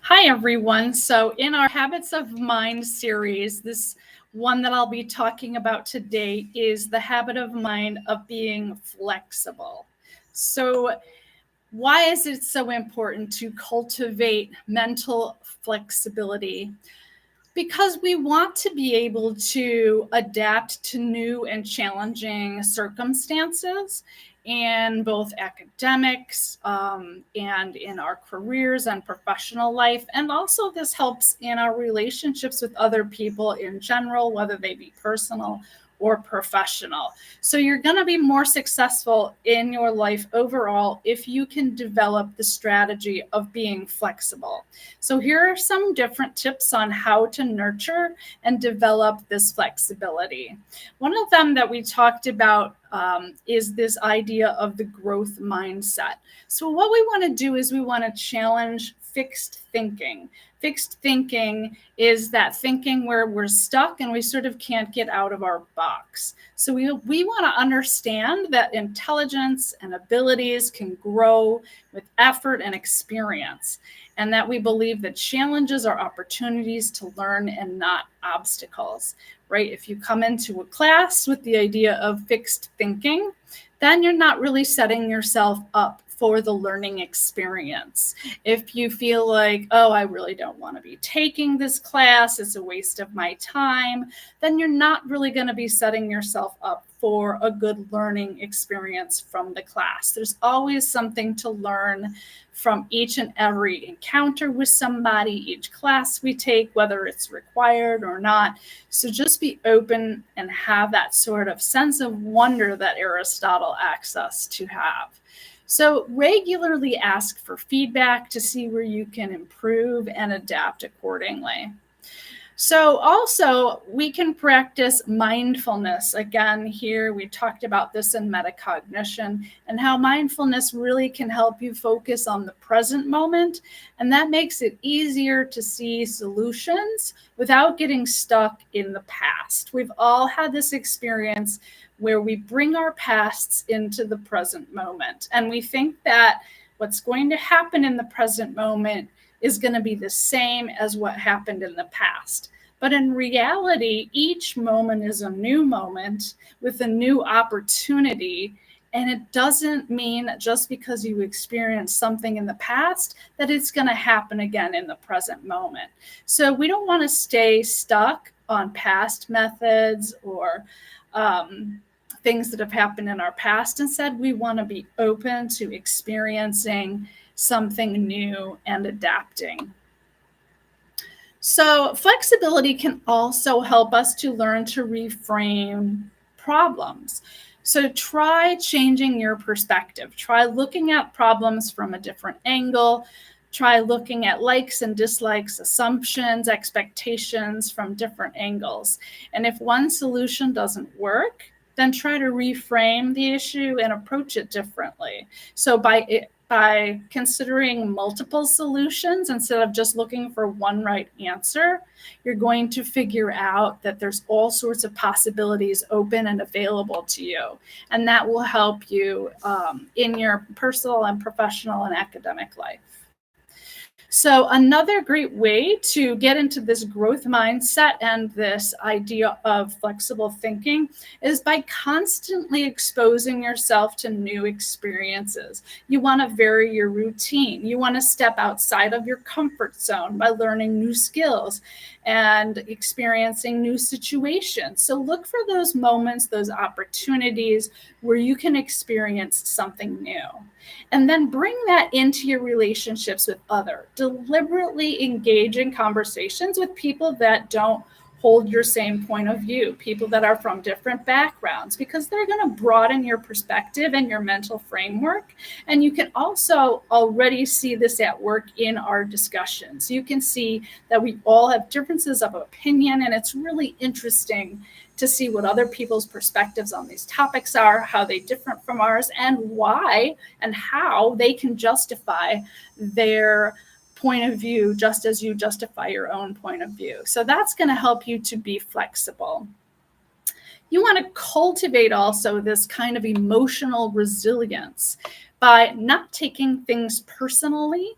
Hi, everyone. So, in our Habits of Mind series, this one that I'll be talking about today is the habit of mind of being flexible. So, why is it so important to cultivate mental flexibility? Because we want to be able to adapt to new and challenging circumstances in both academics and in our careers and professional life. And also, this helps in our relationships with other people in general, whether they be personal or professional. So, you're going to be more successful in your life overall if you can develop the strategy of being flexible. So, here are some different tips on how to nurture and develop this flexibility. One of them that we talked about is this idea of the growth mindset. So, what we want to do is we want to challenge fixed thinking. Fixed thinking is that thinking where we're stuck and we sort of can't get out of our box. So we want to understand that intelligence and abilities can grow with effort and experience, and that we believe that challenges are opportunities to learn and not obstacles, right? If you come into a class with the idea of fixed thinking, then you're not really setting yourself up for the learning experience. If you feel like, oh, I really don't want to be taking this class, it's a waste of my time, then you're not really going to be setting yourself up for a good learning experience from the class. There's always something to learn from each and every encounter with somebody, each class we take, whether it's required or not. So just be open and have that sort of sense of wonder that Aristotle asks us to have. So regularly ask for feedback to see where you can improve and adapt accordingly. So also we can practice mindfulness. Again, here we talked about this in metacognition and how mindfulness really can help you focus on the present moment. And that makes it easier to see solutions without getting stuck in the past. We've all had this experience where we bring our pasts into the present moment. And we think that what's going to happen in the present moment is going to be the same as what happened in the past. But in reality, each moment is a new moment with a new opportunity. And it doesn't mean that just because you experienced something in the past that it's going to happen again in the present moment. So we don't want to stay stuck on past methods or things that have happened in our past. Instead, we want to be open to experiencing something new and adapting. So flexibility can also help us to learn to reframe problems. So try changing your perspective. Try looking at problems from a different angle. Try looking at likes and dislikes, assumptions, expectations from different angles. And if one solution doesn't work, then try to reframe the issue and approach it differently. So by considering multiple solutions instead of just looking for one right answer, you're going to figure out that there's all sorts of possibilities open and available to you. And that will help you in your personal and professional and academic life. So another great way to get into this growth mindset and this idea of flexible thinking is by constantly exposing yourself to new experiences. You want to vary your routine. You want to step outside of your comfort zone by learning new skills and experiencing new situations. So look for those moments, those opportunities where you can experience something new. And then bring that into your relationships with others. Deliberately engage in conversations with people that don't hold your same point of view, people that are from different backgrounds, because they're going to broaden your perspective and your mental framework. And you can also already see this at work in our discussions. You can see that we all have differences of opinion, and it's really interesting to see what other people's perspectives on these topics are, how they differ from ours, and why and how they can justify their point of view just as you justify your own point of view. So that's going to help you to be flexible. You want to cultivate also this kind of emotional resilience by not taking things personally,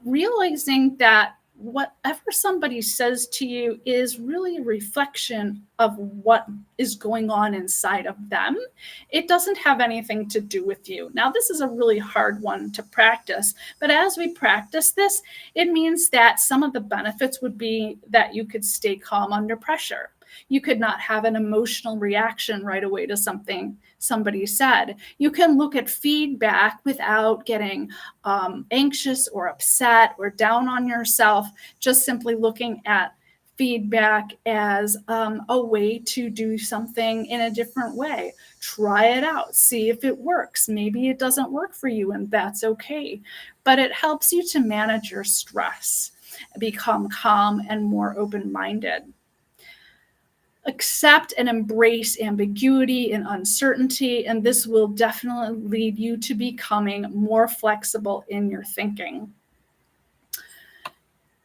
realizing that whatever somebody says to you is really a reflection of what is going on inside of them. It doesn't have anything to do with you. Now, this is a really hard one to practice, but as we practice this, it means that some of the benefits would be that you could stay calm under pressure. You could not have an emotional reaction right away to something somebody said. You can look at feedback without getting anxious or upset or down on yourself, just simply looking at feedback as a way to do something in a different way. Try it out, see if it works. Maybe it doesn't work for you, and that's okay. But it helps you to manage your stress, become calm and more open minded. Accept and embrace ambiguity and uncertainty, and this will definitely lead you to becoming more flexible in your thinking.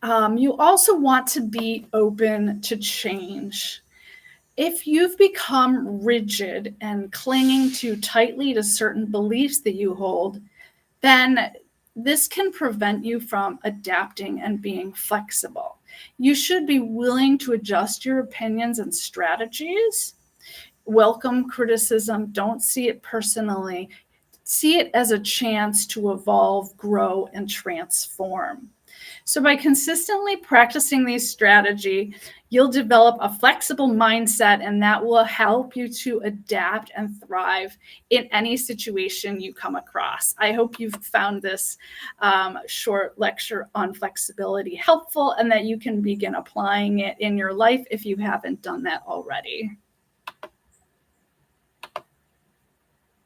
You also want to be open to change. If you've become rigid and clinging too tightly to certain beliefs that you hold, then this can prevent you from adapting and being flexible. You should be willing to adjust your opinions and strategies. Welcome criticism. Don't see it personally. See it as a chance to evolve, grow, and transform. So by consistently practicing these strategies, you'll develop a flexible mindset, and that will help you to adapt and thrive in any situation you come across. I hope you've found this short lecture on flexibility helpful, and that you can begin applying it in your life if you haven't done that already.